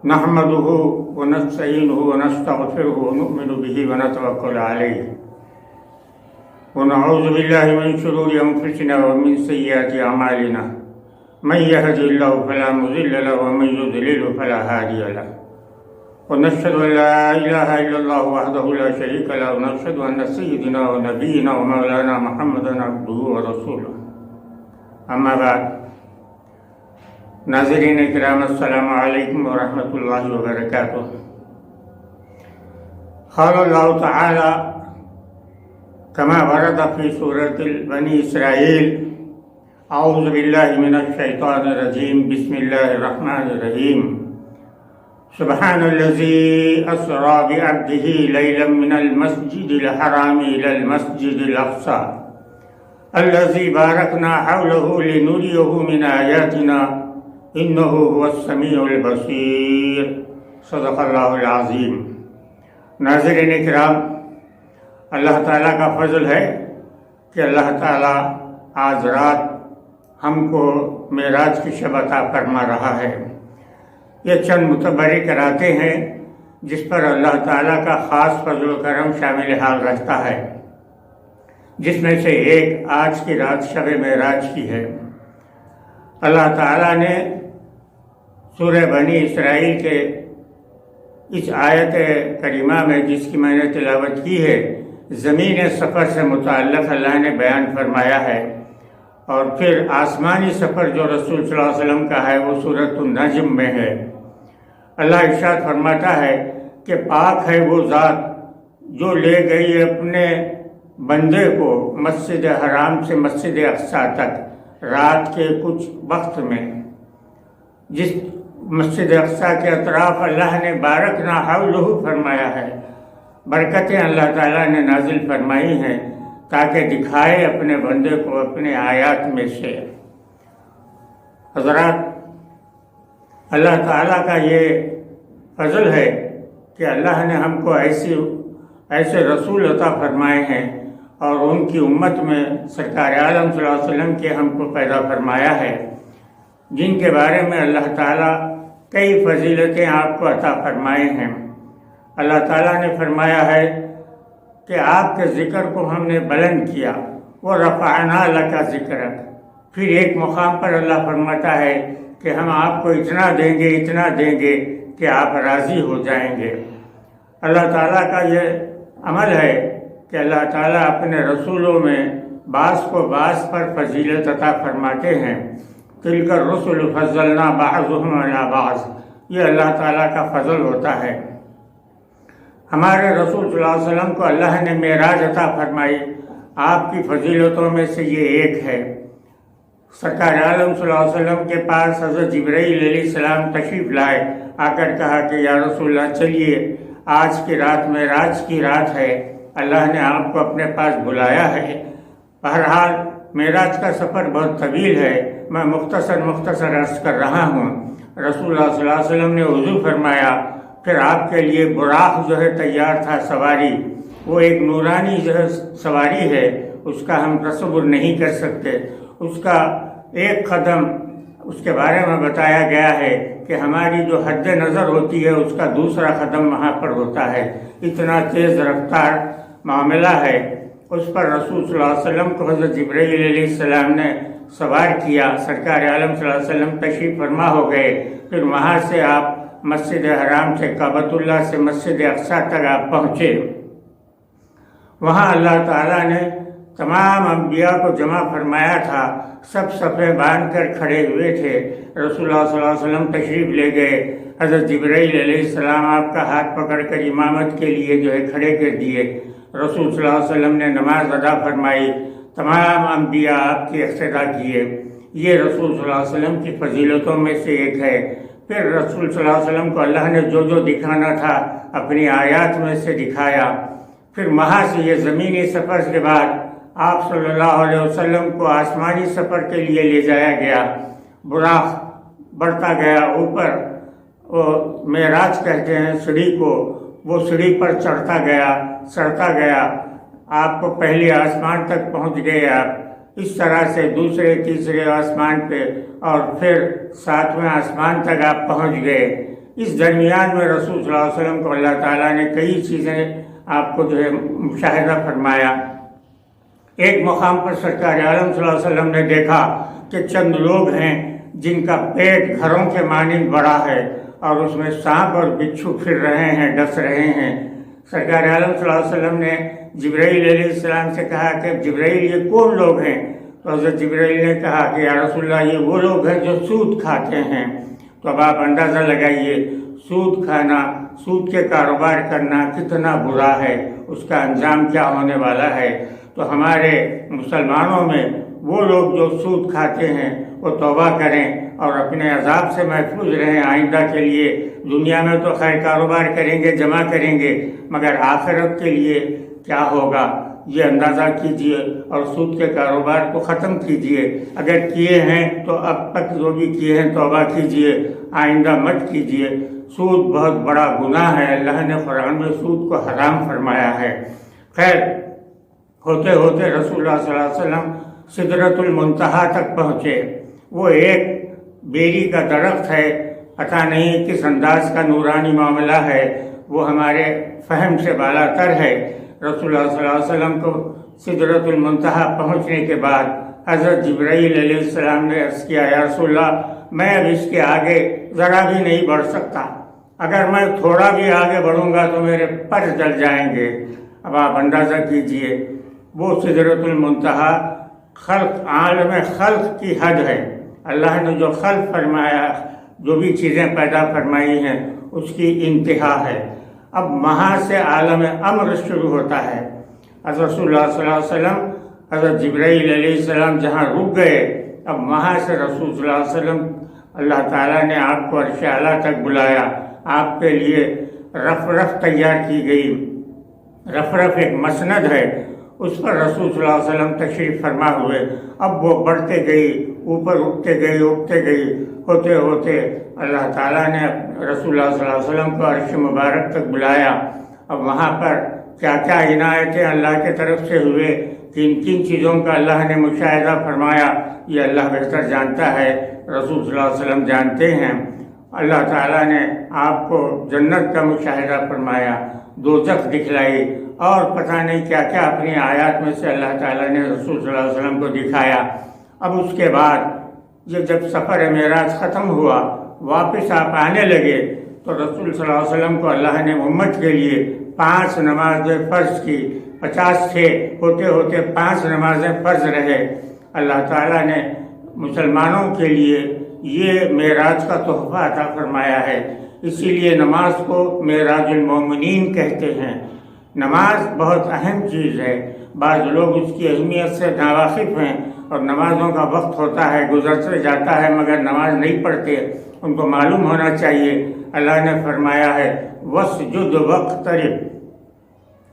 نحمده ونستعينه ونستغفره ونؤمن به ونتوكل عليه ونعوذ بالله من شرور أنفسنا ومن سيئات أعمالنا من يهد الله فلا مضل له ومن يضلل فلا هادي له ونشهد أن لا إله إلا الله وحده لا شريك له ونشهد أن سيدنا ونبينا ومولانا محمدا عبده ورسوله أما بعد ناظرین کرام السلام علیکم ورحمۃ اللہ وبرکاتہ۔ قال اللہ تعالی كما ورد في سورة بني إسرائيل أعوذ بالله من الشيطان الرجيم بسم الله الرحمن الرحيم سبحان الذي أسرى بعبده ليلا من المسجد الحرام إلى المسجد الأقصى الذي باركنا حوله لنريه من آياتنا انه هو السمیع البصیر صدق اللہ العظیم۔ ناظرین کرام، اللہ تعالیٰ کا فضل ہے کہ اللہ تعالیٰ آج رات ہم کو معراج کی شب عطا فرما رہا ہے۔ یہ چند متبرک راتیں ہیں جس پر اللہ تعالیٰ کا خاص فضل و کرم شامل حال رہتا ہے، جس میں سے ایک آج کی رات شب معراج کی ہے۔ اللہ تعالیٰ نے سورہ بنی اسرائیل کے اس آیت کریمہ میں جس کی میں نے تلاوت کی ہے، زمین سفر سے متعلق اللہ نے بیان فرمایا ہے، اور پھر آسمانی سفر جو رسول صلی اللہ علیہ وسلم کا ہے وہ سورۃ النجم میں ہے۔ اللہ ارشاد فرماتا ہے کہ پاک ہے وہ ذات جو لے گئی اپنے بندے کو مسجد حرام سے مسجد اقصی تک رات کے کچھ وقت میں، جس مسجد اقصی کے اطراف اللہ نے بارکنا حولہ فرمایا ہے، برکتیں اللہ تعالیٰ نے نازل فرمائی ہیں تاکہ دکھائے اپنے بندے کو اپنے آیات میں سے۔ حضرات، اللہ تعالیٰ کا یہ فضل ہے کہ اللہ نے ہم کو ایسے رسول عطا فرمائے ہیں اور ان کی امت میں سرکار عالم صلی اللہ علیہ وسلم کے ہم کو پیدا فرمایا ہے، جن کے بارے میں اللہ تعالیٰ کئی فضیلتیں آپ کو عطا فرمائے ہیں۔ اللہ تعالیٰ نے فرمایا ہے کہ آپ کے ذکر کو ہم نے بلند کیا، وَرَفَعْنَا لَكَ ذِكْرَكَ۔ پھر ایک مقام پر اللہ فرماتا ہے کہ ہم آپ کو اتنا دیں گے کہ آپ راضی ہو جائیں گے۔ اللہ تعالیٰ کا یہ عمل ہے کہ اللہ تعالیٰ اپنے رسولوں میں بعض کو بعض پر فضیلت عطا فرماتے ہیں۔ تلک الرسل فضلنا بعضهم علی بعض، یہ اللہ تعالیٰ کا فضل ہوتا ہے۔ ہمارے رسول صلی اللہ علیہ وسلم کو اللہ نے معراج عطا فرمائی، آپ کی فضیلتوں میں سے یہ ایک ہے۔ سرکار عالم صلی اللہ علیہ وسلم کے پاس حضرت جبرائیل علیہ السلام تشریف لائے، آ کر کہا کہ یا رسول اللہ چلیے، آج کی رات معراج کی رات ہے، اللہ نے آپ کو اپنے پاس بلایا ہے۔ بہرحال معراج کا سفر بہت طویل ہے، میں مختصر عرض کر رہا ہوں۔ رسول اللہ صلی اللہ علیہ وسلم نے وضو فرمایا، پھر آپ کے لیے براق جو ہے تیار تھا، سواری، وہ ایک نورانی جو ہے سواری ہے، اس کا ہم تصور نہیں کر سکتے۔ اس کا ایک قدم، اس کے بارے میں بتایا گیا ہے کہ ہماری جو حد نظر ہوتی ہے اس کا دوسرا قدم وہاں پر ہوتا ہے، اتنا تیز رفتار معاملہ ہے۔ اس پر رسول صلی اللہ علیہ وسلم کو حضرت جبرائیل علیہ السلام نے سوار کیا، سرکار عالم صلی اللہ علیہ وسلم تشریف فرما ہو گئے۔ پھر وہاں سے آپ مسجد حرام سے کعبۃ اللہ سے مسجد اقصی تک آپ پہنچے۔ وہاں اللہ تعالیٰ نے تمام انبیاء کو جمع فرمایا تھا، سب صفیں باندھ کر کھڑے ہوئے تھے۔ رسول اللہ صلی اللہ علیہ وسلم تشریف لے گئے، حضرت جبرائیل علیہ السلام آپ کا ہاتھ پکڑ کر امامت کے لیے جو ہے کھڑے کر دیے۔ رسول صلی اللہ علیہ وسلم نے نماز ادا فرمائی، تمام انبیاء آپ کی اقتدا کیے۔ یہ رسول صلی اللہ علیہ وسلم کی فضیلتوں میں سے ایک ہے۔ پھر رسول صلی اللہ علیہ وسلم کو اللہ نے جو دکھانا تھا اپنی آیات میں سے دکھایا۔ پھر وہاں سے یہ زمینی سفر کے بعد آپ صلی اللہ علیہ وسلم کو آسمانی سفر کے لیے لے جایا گیا۔ براق بڑھتا گیا اوپر، وہ معراج کہتے ہیں سیڑھی کو، وہ سیڑھی پر چڑھتا گیا، آپ کو پہلے آسمان تک پہنچ گئے آپ، اس طرح سے دوسرے تیسرے آسمان پہ اور پھر 7ویں آسمان تک آپ پہنچ گئے۔ اس درمیان میں رسول صلی اللہ علیہ وسلم کو اللہ تعالیٰ نے کئی چیزیں آپ کو جو ہے مشاہدہ فرمایا۔ ایک مقام پر سرکار عالم صلی اللہ علیہ وسلم نے دیکھا کہ چند لوگ ہیں جن کا پیٹ گھروں کے مانند بڑا ہے اور اس میں سانپ اور بچھو پھر رہے ہیں، ڈس رہے ہیں۔ سرکار عالم صلی اللہ علیہ وسلم نے جبرائیل علیہ السلام سے کہا کہ جبرائیل یہ کون لوگ ہیں؟ تو حضرت جبرائیل نے کہا کہ یا رسول اللہ یہ وہ لوگ ہیں جو سود کھاتے ہیں۔ تو اب آپ اندازہ لگائیے سود کھانا، سود کے کاروبار کرنا کتنا برا ہے، اس کا انجام کیا ہونے والا ہے۔ تو ہمارے مسلمانوں میں وہ لوگ جو سود کھاتے ہیں وہ توبہ کریں اور اپنے عذاب سے محفوظ رہیں آئندہ کے لیے۔ دنیا میں تو خیر کاروبار کریں گے، جمع کریں گے، مگر آخرت کے لیے کیا ہوگا یہ اندازہ کیجئے اور سود کے کاروبار کو ختم کیجئے۔ اگر کیے ہیں تو اب تک جو بھی کیے ہیں توبہ کیجئے، آئندہ مت کیجئے۔ سود بہت بڑا گناہ ہے، اللہ نے قرآن میں سود کو حرام فرمایا ہے۔ خیر، ہوتے ہوتے رسول اللہ صلی اللہ علیہ وسلم سدرۃ المنتہا تک پہنچے۔ وہ ایک بیری کا درخت ہے، پتہ نہیں کس انداز کا نورانی معاملہ ہے، وہ ہمارے فہم سے بالا تر ہے۔ رسول اللہ صلی اللہ علیہ وسلم کو سدرۃ المنتہا پہنچنے کے بعد حضرت جبرائیل علیہ السلام نے عرض کیا یا رسول اللہ میں اب اس کے آگے ذرا بھی نہیں بڑھ سکتا، اگر میں تھوڑا بھی آگے بڑھوں گا تو میرے پر جل جائیں گے۔ اب آپ اندازہ کیجئے وہ سدرۃ المنتہا خلق، عالم خلق کی حد ہے۔ اللہ نے جو خلق فرمایا، جو بھی چیزیں پیدا فرمائی ہیں اس کی انتہا ہے۔ اب وہاں سے عالم امر شروع ہوتا ہے۔ حضرت رسول اللہ صلی اللہ علیہ وسلم، حضرت جبرائیل علیہ السلام جہاں رک گئے، اب وہاں سے رسول صلی اللہ علیہ وسلم اللہ تعالیٰ نے آپ کو عرش اعلیٰ تک بلایا۔ آپ کے لیے رف تیار کی گئی۔ رف ایک مسند ہے، اس پر رسول صلی اللہ علیہ وسلم تشریف فرما ہوئے۔ اب وہ بڑھتے گئی، اوپر اٹھتے گئی، اٹھتے گئی، ہوتے ہوتے اللہ تعالیٰ نے رسول اللہ صلی اللہ علیہ وسلم کو عرش مبارک تک بلایا۔ اب وہاں پر کیا کیا عنایتیں اللہ کی طرف سے ہوئے، کن کن چیزوں کا اللہ نے مشاہدہ فرمایا، یہ اللہ بہتر جانتا ہے، رسول صلی اللہ علیہ وسلم جانتے ہیں۔ اللہ تعالیٰ نے آپ کو جنت کا مشاہدہ فرمایا، دوزخ دکھلائی، اور پتہ نہیں کیا کیا اپنی آیات میں سے اللہ تعالیٰ نے رسول صلی اللہ علیہ وسلم کو دکھایا۔ اب اس کے بعد یہ جب سفر معراج ختم ہوا، واپس آپ آنے لگے تو رسول صلی اللہ علیہ وسلم کو اللہ نے امت کے لیے 5 نمازیں فرض کی۔ 50 تھے، ہوتے ہوتے 5 نمازیں فرض رہے۔ اللہ تعالیٰ نے مسلمانوں کے لیے یہ معراج کا تحفہ عطا فرمایا ہے، اسی لیے نماز کو معراج المومنین کہتے ہیں۔ نماز بہت اہم چیز ہے، بعض لوگ اس کی اہمیت سے ناواقف ہیں اور نمازوں کا وقت ہوتا ہے، گزرتے جاتا ہے، مگر نماز نہیں پڑھتے۔ ان کو معلوم ہونا چاہیے اللہ نے فرمایا ہے وَاسْجُدْ وَاقْتَرِب،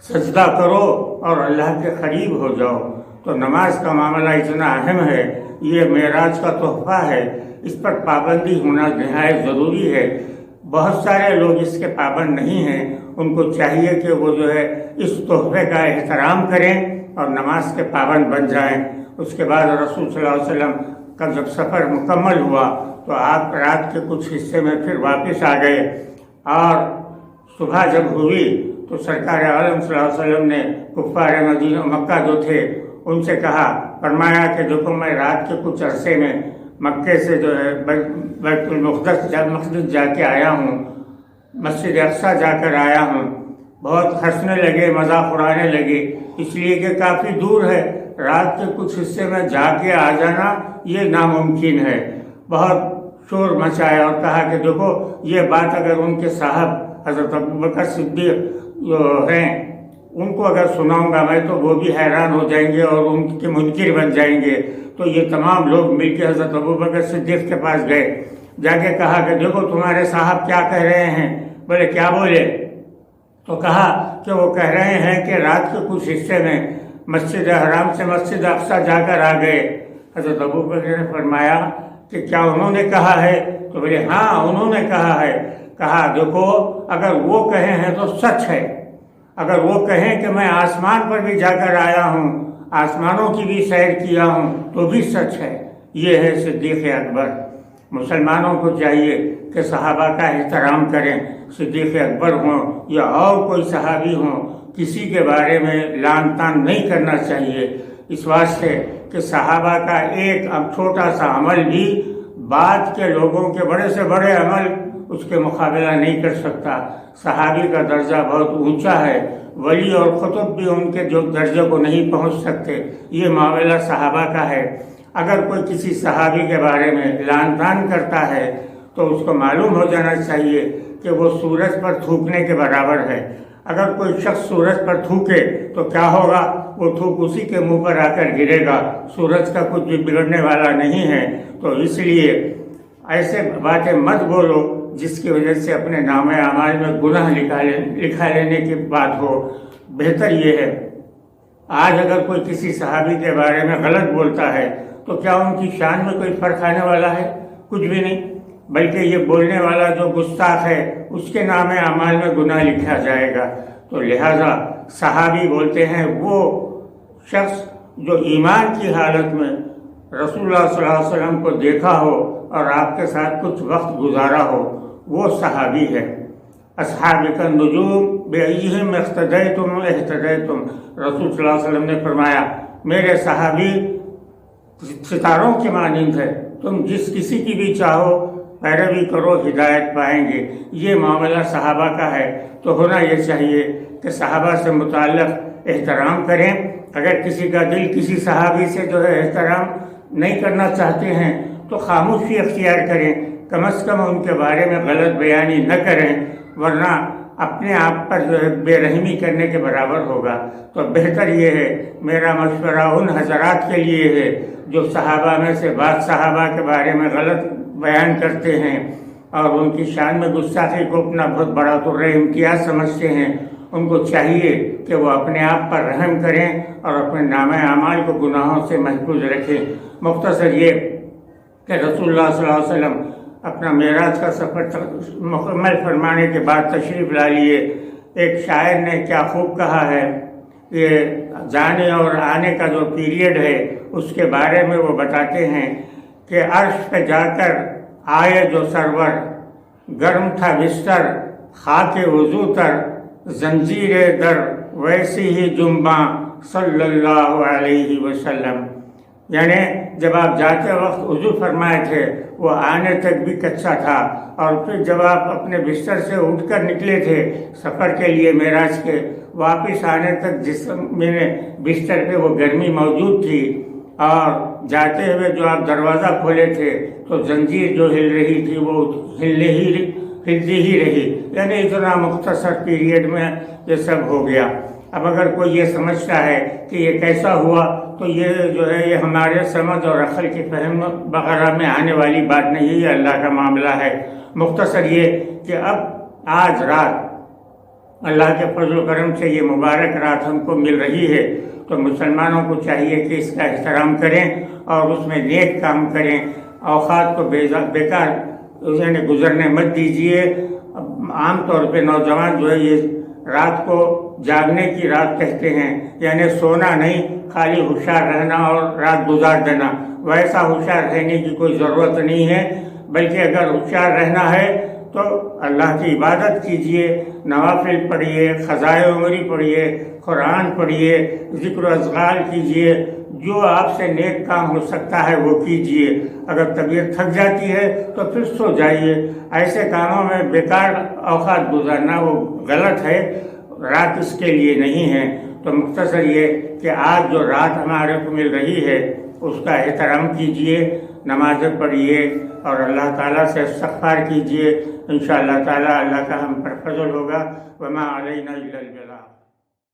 سجدہ کرو اور اللہ کے قریب ہو جاؤ۔ تو نماز کا معاملہ اتنا اہم ہے، یہ معراج کا تحفہ ہے، اس پر پابندی ہونا نہایت ضروری ہے۔ بہت سارے لوگ اس کے پابند نہیں ہیں، ان کو چاہیے کہ وہ جو ہے اس تحفے کا احترام کریں اور نماز کے پابند بن جائیں۔ اس کے بعد رسول صلی اللہ علیہ وسلم کا جب سفر مکمل ہوا تو آپ رات کے کچھ حصے میں پھر واپس آ گئے، اور صبح جب ہوئی تو سرکار عالم صلی اللہ علیہ وسلم نے کفار مدینہ مکہ جو تھے ان سے کہا، فرمایا کہ دیکھو میں رات کے کچھ عرصے میں مکے سے جو ہے بیت المقدس جا کے آیا ہوں، مسجد اقصیٰ جا کر آیا ہوں۔ بہت ہنسنے لگے، مذاق اڑانے لگے، اس لیے کہ کافی دور ہے، رات کے کچھ حصے میں جا کے آ جانا یہ ناممکن ہے۔ بہت شور مچایا اور کہا کہ دیکھو یہ بات اگر ان کے صاحب حضرت ابوبکر صدیق جو ہیں ان کو اگر سناؤں گا میں تو وہ بھی حیران ہو جائیں گے اور ان کے منکر بن جائیں گے۔ تو یہ تمام لوگ مل کے حضرت ابوبکر صدیق کے پاس گئے، جا کے کہا کہ دیکھو تمہارے صاحب کیا کہہ رہے ہیں۔ بولے کیا بولے؟ تو کہا کہ وہ کہہ رہے ہیں کہ رات کے کچھ حصے میں مسجد حرام سے مسجد اقصیٰ جا کر آ گئے۔ حضرت ابوبکر نے فرمایا کہ کیا انہوں نے کہا ہے؟ تو بولے ہاں انہوں نے کہا ہے۔ کہا دیکھو اگر وہ کہے ہیں تو سچ ہے، اگر وہ کہیں کہ میں آسمان پر بھی جا کر آیا ہوں، آسمانوں کی بھی سیر کیا ہوں تو بھی سچ ہے۔ یہ ہے صدیق اکبر۔ مسلمانوں کو چاہیے کہ صحابہ کا احترام کریں، صدیق اکبر ہوں یا اور کوئی صحابی ہوں، کسی کے بارے میں لعن طعن نہیں کرنا چاہیے، اس واسطے کہ صحابہ کا ایک چھوٹا سا عمل بھی بعد کے لوگوں کے بڑے سے بڑے عمل اس کے مقابلہ نہیں کر سکتا۔ صحابی کا درجہ بہت اونچا ہے، ولی اور قطب بھی ان کے جو درجے کو نہیں پہنچ سکتے، یہ معاملہ صحابہ کا ہے۔ اگر کوئی کسی صحابی کے بارے میں لعن طعن کرتا ہے تو اس کو معلوم ہو جانا چاہیے کہ وہ سورج پر تھوکنے کے برابر ہے۔ اگر کوئی شخص سورج پر تھوکے تو کیا ہوگا؟ وہ تھوک اسی کے منہ پر آ کر گرے گا، سورج کا کچھ بھی بگڑنے والا نہیں ہے۔ تو اس لیے ایسے باتیں مت بولو جس کی وجہ سے اپنے نام اعمال میں گناہ لکھا لینے کی بات ہو۔ بہتر یہ ہے، آج اگر کوئی کسی صحابی کے بارے میں غلط بولتا ہے تو کیا ان کی شان میں کوئی فرق آنے والا ہے؟ کچھ بھی نہیں، بلکہ یہ بولنے والا جو گستاخ ہے اس کے نام اعمال میں گناہ لکھا جائے گا۔ تو لہذا صحابی بولتے ہیں وہ شخص جو ایمان کی حالت میں رسول اللہ صلی اللہ علیہ وسلم کو دیکھا ہو اور آپ کے ساتھ کچھ وقت گزارا ہو، وہ صحابی ہے۔ اصحابک النجوم بأیہم اقتدیتم اہتدیتم، رسول صلی اللہ علیہ وسلم نے فرمایا میرے صحابی ستاروں کے مانند ہے، تم جس کسی کی بھی چاہو پیروی کرو ہدایت پائیں گے۔ یہ معاملہ صحابہ کا ہے، تو ہونا یہ چاہیے کہ صحابہ سے متعلق احترام کریں۔ اگر کسی کا دل کسی صحابی سے جو ہے احترام نہیں کرنا چاہتے ہیں تو خاموشی اختیار کریں، کم از کم ان کے بارے میں غلط بیانی نہ کریں، ورنہ اپنے آپ پر جو ہے بے رحمی کرنے کے برابر ہوگا۔ تو بہتر یہ ہے، میرا مشورہ ان حضرات کے لیے ہے جو صحابہ میں سے بعض صحابہ کے بارے میں غلط بیان کرتے ہیں اور ان کی شان میں گستاخی کو اپنا بہت بڑا امتیاز سمجھتے ہیں، ان کو چاہیے کہ وہ اپنے آپ پر رحم کریں اور اپنے نامہ اعمال کو گناہوں سے محفوظ رکھیں۔ مختصر یہ کہ رسول اللہ صلی اللہ علیہ وسلم اپنا معراج کا سفر مکمل فرمانے کے بعد تشریف لا لیے۔ ایک شاعر نے کیا خوب کہا ہے، یہ جانے اور آنے کا جو پیریڈ ہے اس کے بارے میں وہ بتاتے ہیں کہ عرش پہ جا کر آئے جو سرور، گرم تھا بستر خاک وضو تر، زنجیر در ویسی ہی جنباں صلی اللہ علیہ وسلم۔ یعنی جب آپ جاتے وقت وضو فرمائے تھے، وہ آنے تک بھی کچا تھا، اور پھر جب آپ اپنے بستر سے اٹھ کر نکلے تھے سفر کے لیے معراج کے، واپس آنے تک جسم میں بستر پہ وہ گرمی موجود تھی، اور جاتے ہوئے جو آپ دروازہ کھولے تھے تو زنجیر جو ہل رہی تھی وہ ہلتی ہی رہی۔ یعنی اتنا مختصر پیریڈ میں یہ سب ہو گیا۔ اب اگر کوئی یہ سمجھتا ہے کہ یہ کیسا ہوا تو یہ جو ہے یہ ہمارے سمجھ اور عقل کی فہم وغیرہ میں آنے والی بات نہیں ہے، یہ اللہ کا معاملہ ہے۔ مختصر یہ کہ اب آج رات اللہ کے فضل و کرم سے یہ مبارک رات ہم کو مل رہی ہے، تو مسلمانوں کو چاہیے کہ اس کا احترام کریں اور اس میں نیک کام کریں، اوقات کو بیکار یعنی گزرنے مت دیجیے۔ عام طور پہ نوجوان جو ہے یہ رات کو جاگنے کی رات کہتے ہیں، یعنی سونا نہیں، خالی ہوشیار رہنا اور رات گزار دینا۔ ویسا ہوشیار رہنے کی کوئی ضرورت نہیں ہے، بلکہ اگر ہوشیار رہنا ہے تو اللہ کی عبادت کیجیے، نوافل پڑھیے، قضائے عمری پڑھیے، قرآن پڑھیے، ذکر و اذکار کیجیے، جو آپ سے نیک کام ہو سکتا ہے وہ کیجیے۔ اگر طبیعت تھک جاتی ہے تو پھر سو جائیے۔ ایسے کاموں میں بیکار اوقات گزارنا وہ غلط ہے، رات اس کے لیے نہیں ہے۔ تو مختصر یہ کہ آج جو رات ہمارے کو مل رہی ہے اس کا احترام کیجیے، نمازیں پڑھیے اور اللہ تعالیٰ سے استغفار کیجیے۔ انشاءاللہ تعالیٰ اللہ کا ہم پر فضل ہوگا۔ وما علینا الا البلاغ۔